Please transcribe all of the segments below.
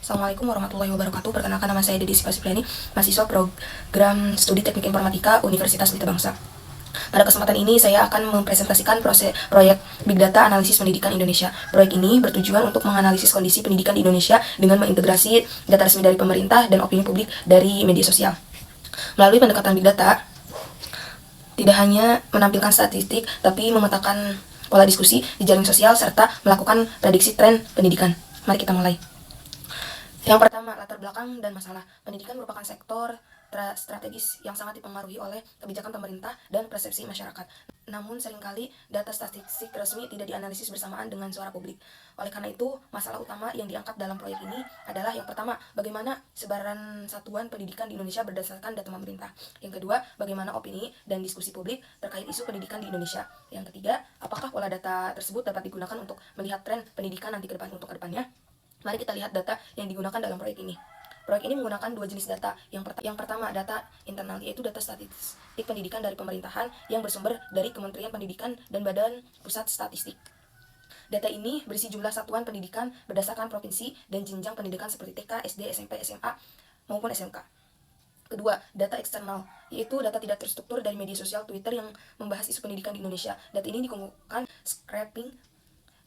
Assalamualaikum warahmatullahi wabarakatuh. Perkenalkan, nama saya Dedi Siprani, mahasiswa program studi Teknik Informatika Universitas Pelita Bangsa. Pada kesempatan ini saya akan mempresentasikan proyek Big Data Analisis Pendidikan Indonesia. Proyek ini bertujuan untuk menganalisis kondisi pendidikan di Indonesia dengan mengintegrasi data resmi dari pemerintah dan opini publik dari media sosial. Melalui pendekatan Big Data, tidak hanya menampilkan statistik, tapi memetakan pola diskusi di jaring sosial serta melakukan prediksi tren pendidikan. Mari kita mulai. Yang pertama, latar belakang dan masalah. Pendidikan merupakan sektor strategis yang sangat dipengaruhi oleh kebijakan pemerintah dan persepsi masyarakat. Namun seringkali data statistik resmi tidak dianalisis bersamaan dengan suara publik. Oleh karena itu, masalah utama yang diangkat dalam proyek ini adalah yang pertama, bagaimana sebaran satuan pendidikan di Indonesia berdasarkan data pemerintah. Yang kedua, bagaimana opini dan diskusi publik terkait isu pendidikan di Indonesia. Yang ketiga, apakah pola data tersebut dapat digunakan untuk melihat tren pendidikan nanti ke depan untuk kedepannya. Mari kita lihat data yang digunakan dalam proyek ini. Proyek ini menggunakan dua jenis data. Yang pertama, data internal, yaitu data statistik pendidikan dari pemerintahan yang bersumber dari Kementerian Pendidikan dan Badan Pusat Statistik. Data ini berisi jumlah satuan pendidikan berdasarkan provinsi dan jenjang pendidikan seperti TK, SD, SMP, SMA, maupun SMK. Kedua, data eksternal, yaitu data tidak terstruktur dari media sosial Twitter yang membahas isu pendidikan di Indonesia. Data ini dikumpulkan scraping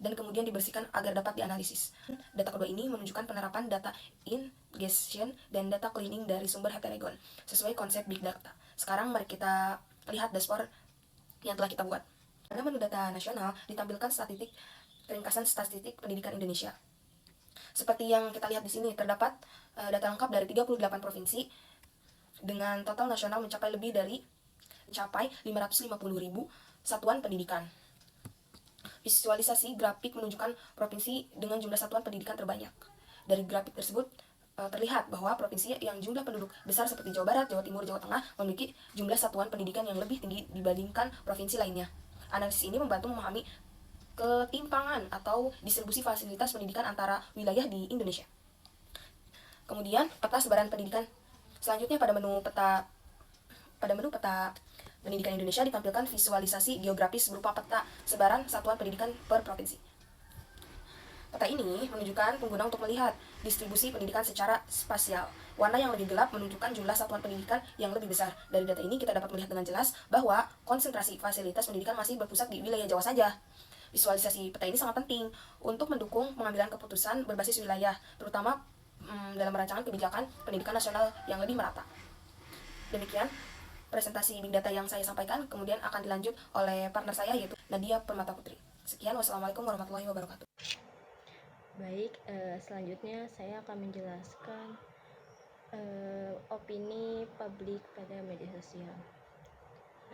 dan kemudian dibersihkan agar dapat dianalisis. Data kedua ini menunjukkan penerapan data ingestion dan data cleaning dari sumber heterogen sesuai konsep Big Data. Sekarang mari kita lihat dashboard yang telah kita buat. Pada menu data nasional ditampilkan ringkasan statistik pendidikan Indonesia. Seperti yang kita lihat di sini, terdapat data lengkap dari 38 provinsi dengan total nasional mencapai 550.000 satuan pendidikan. Visualisasi grafik menunjukkan provinsi dengan jumlah satuan pendidikan terbanyak. Dari grafik tersebut terlihat bahwa provinsi yang jumlah penduduk besar seperti Jawa Barat, Jawa Timur, Jawa Tengah memiliki jumlah satuan pendidikan yang lebih tinggi dibandingkan provinsi lainnya. Analisis ini membantu memahami ketimpangan atau distribusi fasilitas pendidikan antara wilayah di Indonesia. Kemudian peta sebaran pendidikan. Selanjutnya pada menu peta pendidikan Indonesia ditampilkan visualisasi geografis berupa peta sebaran satuan pendidikan per provinsi. Peta ini menunjukkan pengguna untuk melihat distribusi pendidikan secara spasial. Warna yang lebih gelap menunjukkan jumlah satuan pendidikan yang lebih besar. Dari data ini kita dapat melihat dengan jelas bahwa konsentrasi fasilitas pendidikan masih berpusat di wilayah Jawa saja. Visualisasi peta ini sangat penting untuk mendukung pengambilan keputusan berbasis wilayah, terutama dalam merancangan kebijakan pendidikan nasional yang lebih merata. Demikian presentasi Big Data yang saya sampaikan, kemudian akan dilanjut oleh partner saya yaitu Nadia Permata Putri. Sekian, wassalamualaikum warahmatullahi wabarakatuh. Baik, selanjutnya saya akan menjelaskan opini publik pada media sosial.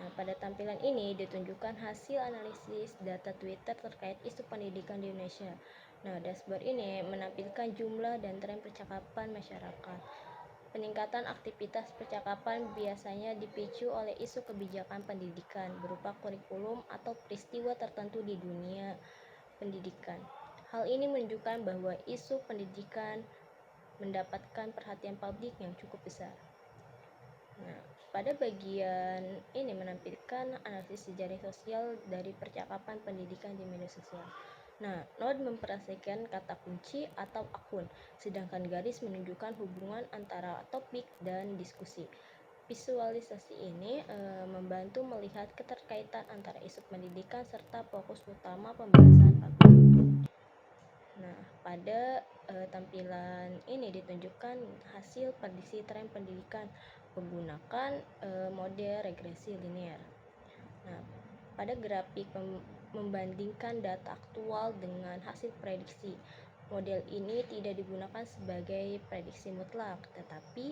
Nah, pada tampilan ini ditunjukkan hasil analisis data Twitter terkait isu pendidikan di Indonesia. Nah, dashboard ini menampilkan jumlah dan tren percakapan masyarakat. Peningkatan aktivitas percakapan biasanya dipicu oleh isu kebijakan pendidikan berupa kurikulum atau peristiwa tertentu di dunia pendidikan. Hal ini menunjukkan bahwa isu pendidikan mendapatkan perhatian publik yang cukup besar. Nah, pada bagian ini menampilkan analisis jejaring sosial dari percakapan pendidikan di media sosial. Nah, node memperhatikan kata kunci atau akun, sedangkan garis menunjukkan hubungan antara topik dan diskusi. Visualisasi ini membantu melihat keterkaitan antara isu pendidikan serta fokus utama pembahasan publik. Nah, pada tampilan ini ditunjukkan hasil prediksi tren pendidikan menggunakan mode regresi linear. Nah, pada grafik membandingkan data aktual dengan hasil prediksi. Model ini tidak digunakan sebagai prediksi mutlak, tetapi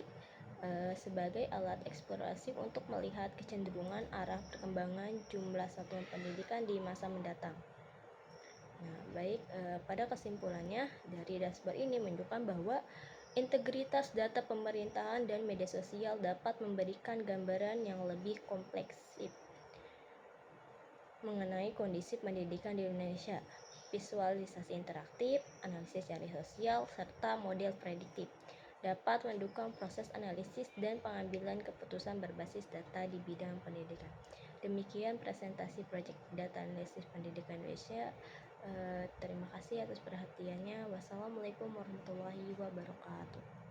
sebagai alat eksplorasi untuk melihat kecenderungan arah perkembangan jumlah satuan pendidikan di masa mendatang. Nah, baik, pada kesimpulannya dari dashboard ini menunjukkan bahwa integritas data pemerintahan dan media sosial dapat memberikan gambaran yang lebih kompleks mengenai kondisi pendidikan di Indonesia. Visualisasi interaktif, analisis jaring sosial, serta model prediktif dapat mendukung proses analisis dan pengambilan keputusan berbasis data di bidang pendidikan. Demikian presentasi proyek data analisis pendidikan Indonesia. Terima kasih atas perhatiannya. Wassalamualaikum warahmatullahi wabarakatuh.